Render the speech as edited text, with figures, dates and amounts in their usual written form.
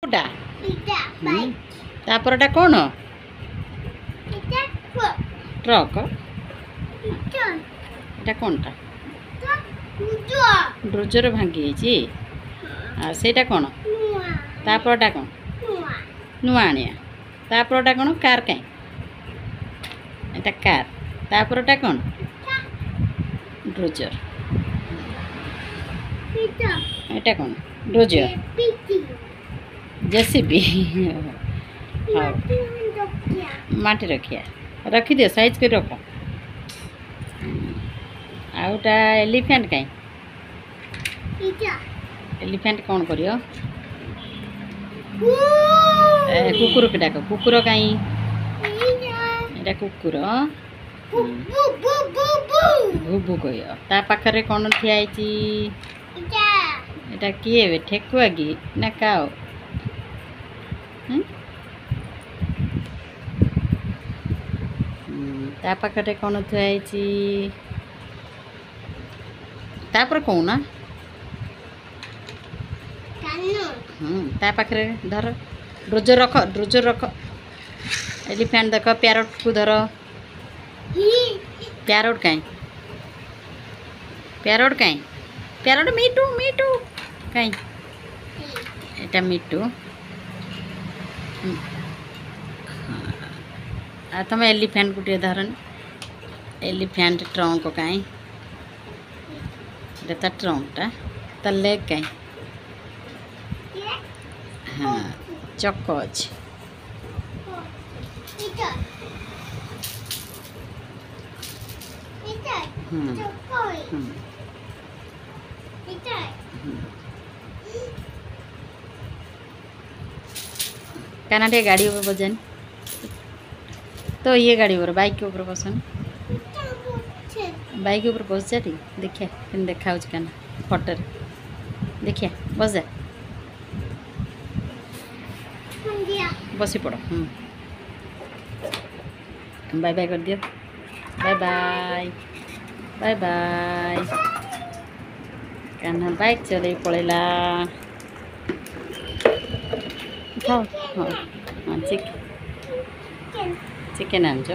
কোটা তারপরটা কোন ট্রক এটা কোনটা ড্রোজর ভাঙ্গি যাইছি আর সেটা কোন তারপরটা কোন নুয়াଣିଆ তারপরটা কোন কার কাই এটা কার তারপরটা কোন ড্রোজর এটা কোন ড্রোজর जेसीबी हाँ माटी रखिया रखी दियो साइज कर रख आउटा एलिफेंट कहीं एलिफेंट कौन करियो कुकुर के डाक कुकुर कहीं एटा कुकुर भूभू कहियो ता पाखरे कौन ठिया आइची एटा किए बे ठेकुआ की ना काओ ता पाखरे कौन थुआई तापर कौन ता पाखरे धर ड्रोजर रख एलिफेंट देख प्यारोट को धर प्यारोट कहीं प्यारोट मीटू मीटू कहीं एटा मीटू आ तुम एलिफेंट गोटे धरन एलिफेंट ट्रंक कहीं ता ट्रंकटा ता लेग कहीं हाँ चक्क अच्छे कानाटे गाड़ी ऊपर बजान तो ये गाड़ी ऊपर बाइक के ऊपर बसन बाइक के ऊपर बस जा देखिए कि देखा काना फटो देखिए बस जा बसी पड़ बाय बाय कर दियो bye bye bye bye Kanha bike चले पड़ेला खाओ हाँ हाँ चिकेन आनछ